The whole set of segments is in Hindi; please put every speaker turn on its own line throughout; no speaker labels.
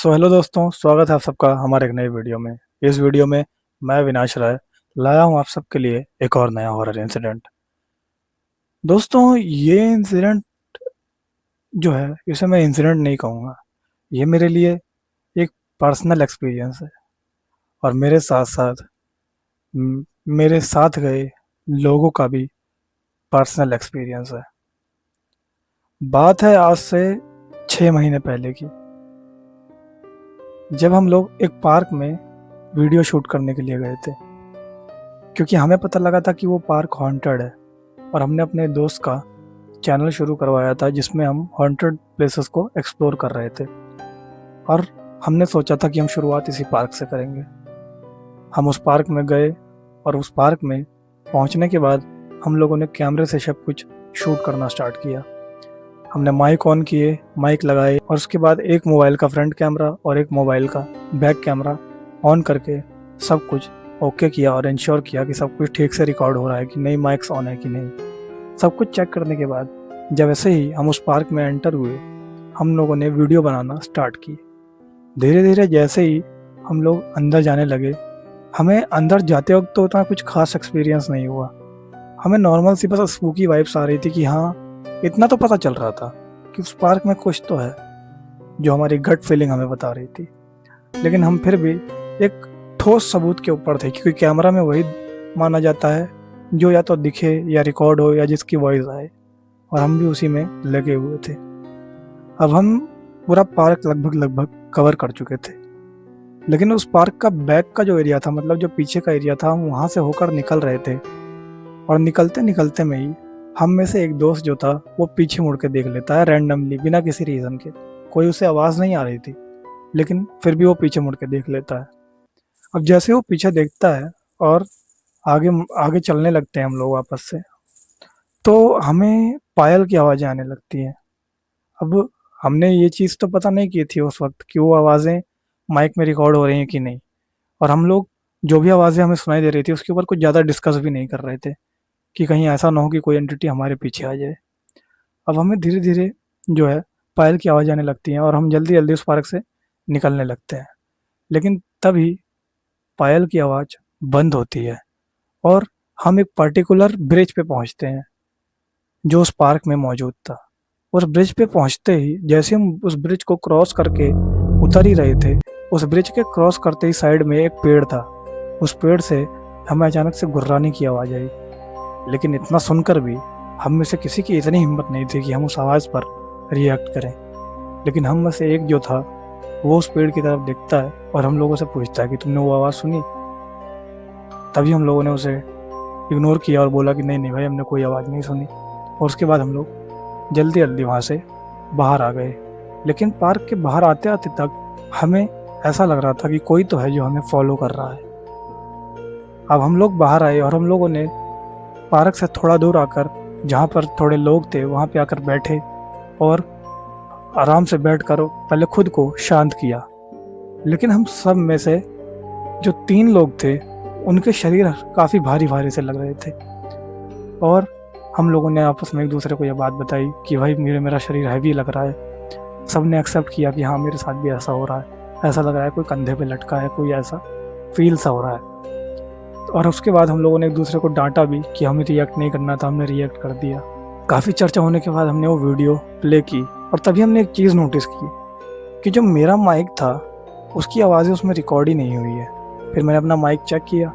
हेलो दोस्तों, स्वागत है आप सबका हमारे एक नए वीडियो में। इस वीडियो में मैं विनाश राय लाया हूँ आप सबके लिए एक और नया हॉरर इंसिडेंट। दोस्तों, ये इंसिडेंट जो है इसे मैं इंसिडेंट नहीं कहूँगा। ये मेरे लिए एक पर्सनल एक्सपीरियंस है और मेरे साथ साथ मेरे साथ गए लोगों का भी पर्सनल एक्सपीरियंस है। बात है आज से 6 महीने पहले की, जब हम लोग एक पार्क में वीडियो शूट करने के लिए गए थे, क्योंकि हमें पता लगा था कि वो पार्क हॉन्टेड है और हमने अपने दोस्त का चैनल शुरू करवाया था जिसमें हम हॉन्टेड प्लेसेस को एक्सप्लोर कर रहे थे। और हमने सोचा था कि हम शुरुआत इसी पार्क से करेंगे। हम उस पार्क में गए और उस पार्क में पहुंचने के बाद हम लोगों ने कैमरे से सब कुछ शूट करना स्टार्ट किया। हमने माइक ऑन किए, माइक लगाए और उसके बाद एक मोबाइल का फ्रंट कैमरा और एक मोबाइल का बैक कैमरा ऑन करके सब कुछ ओके किया और इंश्योर किया कि सब कुछ ठीक से रिकॉर्ड हो रहा है कि नहीं, माइक्स ऑन है कि नहीं। सब कुछ चेक करने के बाद जब ऐसे ही हम उस पार्क में एंटर हुए, हम लोगों ने वीडियो बनाना स्टार्ट की। धीरे धीरे जैसे ही हम लोग अंदर जाने लगे, हमें अंदर जाते वक्त तो उतना कुछ खास एक्सपीरियंस नहीं हुआ। हमें नॉर्मल सी बस स्पूकी वाइब्स आ रही थी कि हाँ, इतना तो पता चल रहा था कि उस पार्क में कुछ तो है, जो हमारी गट फीलिंग हमें बता रही थी। लेकिन हम फिर भी एक ठोस सबूत के ऊपर थे, क्योंकि कैमरा में वही माना जाता है जो या तो दिखे या रिकॉर्ड हो या जिसकी वॉइस आए, और हम भी उसी में लगे हुए थे। अब हम पूरा पार्क लगभग कवर कर चुके थे, लेकिन उस पार्क का बैक का जो एरिया था, मतलब जो पीछे का एरिया था, हम वहाँ से होकर निकल रहे थे। और निकलते निकलते में ही हम में से एक दोस्त जो था वो पीछे मुड़ के देख लेता है रैंडमली, बिना किसी रीज़न के। कोई उसे आवाज़ नहीं आ रही थी, लेकिन फिर भी वो पीछे मुड़ के देख लेता है। अब जैसे वो पीछे देखता है और आगे आगे चलने लगते हैं हम लोग वापस से, तो हमें पायल की आवाज़ें आने लगती हैं। अब हमने ये चीज़ तो पता नहीं की थी उस वक्त कि वो आवाज़ें माइक में रिकॉर्ड हो रही हैं कि नहीं, और हम लोग जो भी आवाज़ें हमें सुनाई दे रही थी उसके ऊपर कुछ ज़्यादा डिस्कस भी नहीं कर रहे थे कि कहीं ऐसा ना हो कि कोई एंटिटी हमारे पीछे आ जाए। अब हमें धीरे धीरे जो है पायल की आवाज़ आने लगती हैं और हम जल्दी जल्दी उस पार्क से निकलने लगते हैं। लेकिन तभी पायल की आवाज़ बंद होती है और हम एक पर्टिकुलर ब्रिज पे पहुंचते हैं जो उस पार्क में मौजूद था। उस ब्रिज पे पहुंचते ही जैसे हम उस ब्रिज को क्रॉस करके उतर ही रहे थे, उस ब्रिज के क्रॉस करते ही साइड में एक पेड़ था। उस पेड़ से हमें अचानक से गुर्राने की आवाज़ आई। लेकिन इतना सुनकर भी हम में से किसी की इतनी हिम्मत नहीं थी कि हम उस आवाज़ पर रिएक्ट करें। लेकिन हम में से एक जो था वो उस पेड़ की तरफ देखता है और हम लोगों से पूछता है कि तुमने वो आवाज़ सुनी। तभी हम लोगों ने उसे इग्नोर किया और बोला कि नहीं नहीं भाई, हमने कोई आवाज़ नहीं सुनी। और उसके बाद हम लोग जल्दी जल्दी वहाँ से बाहर आ गए। लेकिन पार्क के बाहर आते आते तक हमें ऐसा लग रहा था कि कोई तो है जो हमें फॉलो कर रहा है। अब हम लोग बाहर आए और हम लोगों ने पार्क से थोड़ा दूर आकर, जहाँ पर थोड़े लोग थे, वहाँ पे आकर बैठे और आराम से बैठकर पहले खुद को शांत किया। लेकिन हम सब में से जो 3 लोग थे उनके शरीर काफ़ी भारी भारी से लग रहे थे, और हम लोगों ने आपस में एक दूसरे को यह बात बताई कि भाई मेरा शरीर हैवी लग रहा है। सब ने एक्सेप्ट किया कि हाँ, मेरे साथ भी ऐसा हो रहा है, ऐसा लग रहा है कोई कंधे पे लटका है, कोई ऐसा फील सा हो रहा है। और उसके बाद हम लोगों ने एक दूसरे को डांटा भी कि हमें रिएक्ट नहीं करना था, हमने रिएक्ट कर दिया। काफ़ी चर्चा होने के बाद हमने वो वीडियो प्ले की और तभी हमने एक चीज़ नोटिस की कि जो मेरा माइक था उसकी आवाज़ें उसमें रिकॉर्ड ही नहीं हुई है। फिर मैंने अपना माइक चेक किया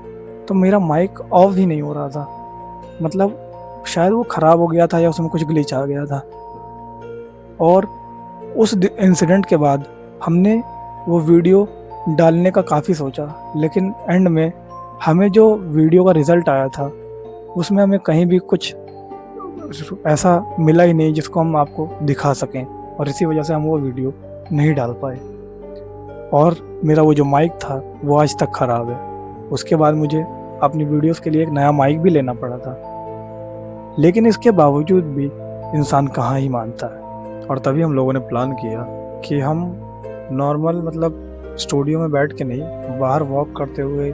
तो मेरा माइक ऑफ ही नहीं हो रहा था। मतलब शायद वो ख़राब हो गया था या उसमें कुछ ग्लिच आ गया था। और उस इंसिडेंट के बाद हमने वो वीडियो डालने का काफ़ी सोचा, लेकिन एंड में हमें जो वीडियो का रिज़ल्ट आया था उसमें हमें कहीं भी कुछ ऐसा मिला ही नहीं जिसको हम आपको दिखा सकें, और इसी वजह से हम वो वीडियो नहीं डाल पाए। और मेरा वो जो माइक था वो आज तक ख़राब है। उसके बाद मुझे अपनी वीडियोस के लिए एक नया माइक भी लेना पड़ा था। लेकिन इसके बावजूद भी इंसान कहाँ ही मानता है। और तभी हम लोगों ने प्लान किया कि हम नॉर्मल, मतलब स्टूडियो में बैठ के नहीं, बाहर वॉक करते हुए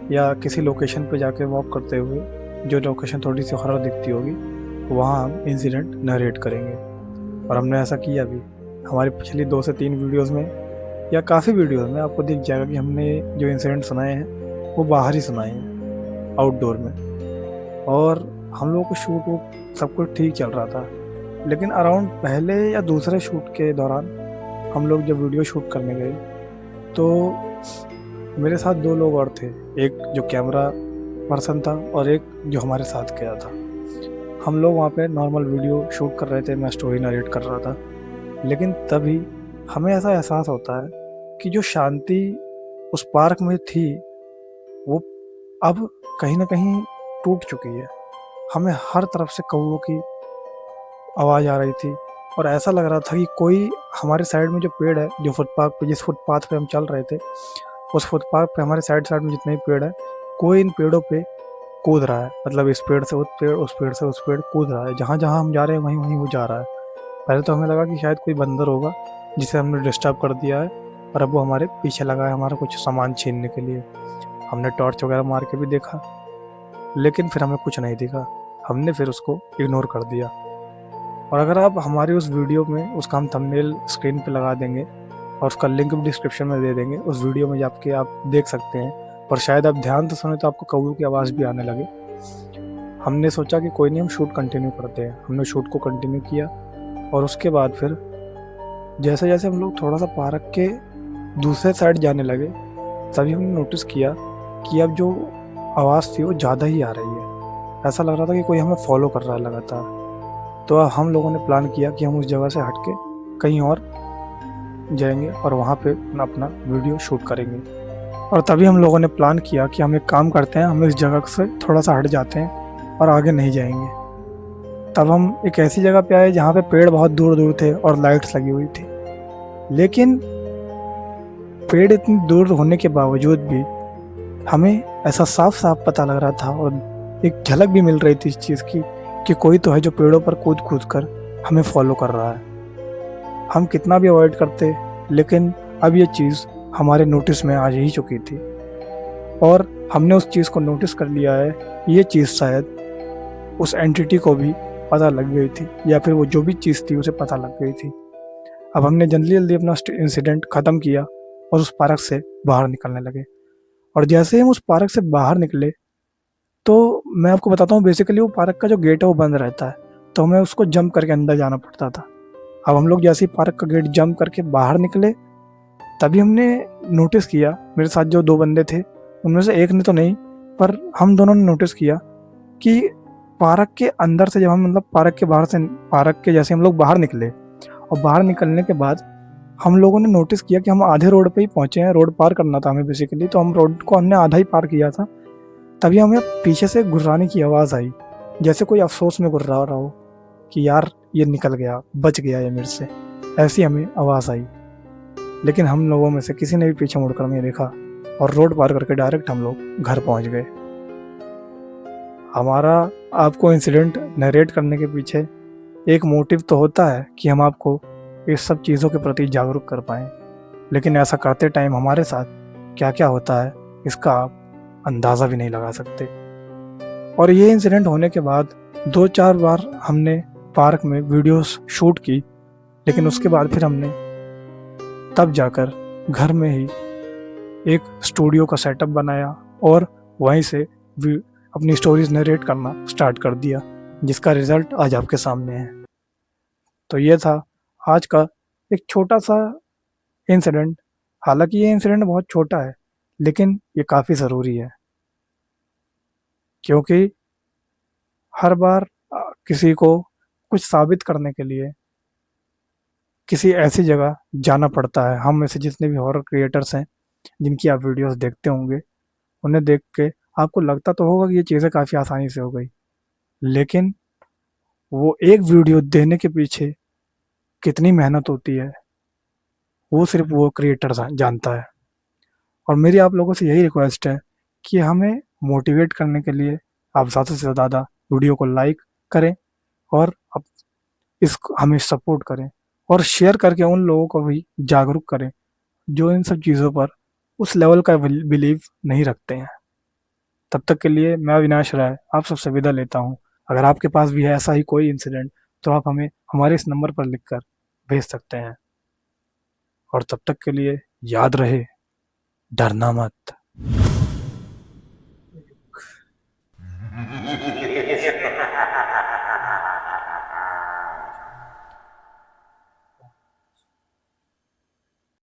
या किसी लोकेशन पे जाके वॉक करते हुए, जो लोकेशन थोड़ी सी हॉरर दिखती होगी, वहाँ हम इंसिडेंट नरेट करेंगे। और हमने ऐसा किया भी। हमारी पिछली 2 से 3 वीडियोस में या काफ़ी वीडियो में आपको दिख जाएगा कि हमने जो इंसिडेंट सुनाए हैं वो बाहर ही सुनाए हैं, आउटडोर में। और हम लोगों को शूट वूट सब कुछ ठीक चल रहा था, लेकिन अराउंड पहले या दूसरे शूट के दौरान हम लोग जब वीडियो शूट करने गए तो मेरे साथ 2 लोग और थे, एक जो कैमरा पर्सन था और एक जो हमारे साथ गया था। हम लोग वहाँ पे नॉर्मल वीडियो शूट कर रहे थे, मैं स्टोरी नरेट कर रहा था, लेकिन तभी हमें ऐसा एहसास होता है कि जो शांति उस पार्क में थी वो अब कहीं न कहीं टूट चुकी है। हमें हर तरफ से कौवों की आवाज़ आ रही थी और ऐसा लग रहा था कि कोई हमारे साइड में जो पेड़ है, जो फुटपाथ पे जिस फुटपाथ पे हम चल रहे थे, उस फुटपाथ पे हमारे साइड में जितने भी पेड़ हैं, कोई इन पेड़ों पे कूद रहा है। मतलब इस पेड़ से उस पेड़, उस पेड़ से उस पेड़ कूद रहा है। जहाँ-जहाँ हम जा रहे हैं वहीं-वहीं वो जा रहा है। पहले तो हमें लगा कि शायद कोई बंदर होगा जिसे हमने डिस्टर्ब कर दिया है और अब वो हमारे पीछे लगा है हमारा कुछ सामान छीनने के लिए। हमने टॉर्च वगैरह मार के भी देखा, लेकिन फिर हमें कुछ नहीं दिखा। हमने फिर उसको इग्नोर कर दिया। और अगर आप हमारी उस वीडियो में उसका हम थंबनेल स्क्रीन पे लगा देंगे और उसका लिंक भी डिस्क्रिप्शन में दे देंगे, उस वीडियो में जाके आप देख सकते हैं। और शायद आप ध्यान से सुने तो आपको कौवों की आवाज़ भी आने लगे। हमने सोचा कि कोई नहीं, हम शूट कंटिन्यू करते हैं। हमने शूट को कंटिन्यू किया और उसके बाद फिर जैसे-जैसे हम लोग थोड़ा-सा पार्क के दूसरे साइड जाने लगे, तभी हमने नोटिस किया कि अब जो आवाज़ थी वो ज़्यादा ही आ रही है। ऐसा लग रहा था कि कोई हमें फ़ॉलो कर रहा है लगातार। तो हम लोगों ने प्लान किया कि हम उस जगह से हट के कहीं और जाएँगे और वहाँ पे अपना वीडियो शूट करेंगे। और तभी हम लोगों ने प्लान किया कि हम एक काम करते हैं, हम इस जगह से थोड़ा-सा हट जाते हैं और आगे नहीं जाएँगे। तब हम एक ऐसी जगह पे आए जहाँ पे पेड़ बहुत दूर-दूर थे और लाइट्स लगी हुई थी। लेकिन पेड़ इतनी दूर होने के बावजूद भी हमें ऐसा साफ-साफ पता लग रहा था और एक झलक भी मिल रही थी इस चीज़ की कि कोई तो है जो पेड़ों पर कूद-कूद कर हमें फ़ॉलो कर रहा है। हम कितना भी अवॉइड करते, लेकिन अब ये चीज़ हमारे नोटिस में आ ही चुकी थी और हमने उस चीज़ को नोटिस कर लिया है। ये चीज़ शायद उस एंटिटी को भी पता लग गई थी या फिर वो जो भी चीज़ थी उसे पता लग गई थी। अब हमने जल्दी-जल्दी अपना इंसिडेंट ख़त्म किया और उस पार्क से बाहर निकलने लगे। और जैसे ही हम उस पार्क से बाहर निकले, तो मैं आपको बताता हूँ, बेसिकली वो पार्क का जो गेट है वो बंद रहता है, तो हमें उसको जंप करके अंदर जाना पड़ता था। अब हम लोग जैसे ही पार्क का गेट जंप करके बाहर निकले, तभी हमने नोटिस किया, मेरे साथ जो 2 बंदे थे, उनमें से एक ने तो नहीं, पर हम दोनों ने नोटिस किया कि पार्क के अंदर से जब हम मतलब पार्क के जैसे हम लोग बाहर निकले और बाहर निकलने के बाद हम लोगों ने नोटिस किया कि हम आधे रोड पे ही पहुँचे हैं। रोड पार करना था हमें बेसिकली, तो हम रोड को हमने आधा ही पार किया था। तभी हमें पीछे से गुर्राने की आवाज़ आई, जैसे कोई अफ़सोस में गुर्रा रहा हो कि यार ये निकल गया, बच गया ये मेरे से। ऐसी हमें आवाज़ आई, लेकिन हम लोगों में से किसी ने भी पीछे मुड़कर नहीं देखा और रोड पार करके डायरेक्ट हम लोग घर पहुँच गए। हमारा आपको इंसिडेंट नरेट करने के पीछे एक मोटिव तो होता है कि हम आपको इस सब चीज़ों के प्रति जागरूक कर पाएँ, लेकिन ऐसा करते टाइम हमारे साथ क्या-क्या होता है इसका आप अंदाज़ा भी नहीं लगा सकते। और ये इंसिडेंट होने के बाद 2-4 बार हमने पार्क में वीडियोस शूट की, लेकिन उसके बाद फिर हमने तब जाकर घर में ही एक स्टूडियो का सेटअप बनाया और वहीं से अपनी स्टोरीज नरेट करना स्टार्ट कर दिया, जिसका रिजल्ट आज आपके सामने है। तो ये था आज का एक छोटा-सा इंसिडेंट। हालाँकि ये इंसिडेंट बहुत छोटा है, लेकिन ये काफ़ी ज़रूरी है, क्योंकि हर बार किसी को कुछ साबित करने के लिए किसी ऐसी जगह जाना पड़ता है। हम में से जितने भी हॉरर क्रिएटर्स हैं, जिनकी आप वीडियोज़ देखते होंगे, उन्हें देख के आपको लगता तो होगा कि ये चीज़ें काफ़ी आसानी से हो गई, लेकिन वो एक वीडियो देने के पीछे कितनी मेहनत होती है, वो सिर्फ़ वो क्रिएटर जानता है। और मेरी आप लोगों से यही रिक्वेस्ट है कि हमें मोटिवेट करने के लिए आप ज़्यादा से ज़्यादा वीडियो को लाइक करें और हमें सपोर्ट करें और शेयर करके उन लोगों को भी जागरूक करें जो इन सब चीज़ों पर उस लेवल का बिलीव नहीं रखते हैं। तब तक के लिए मैं अविनाश राय आप सबसे विदा लेता हूँ। अगर आपके पास भी है ऐसा ही कोई इंसिडेंट, तो आप हमें हमारे इस नंबर पर लिखकर भेज सकते हैं। और तब तक के लिए याद रहे, डरना मत।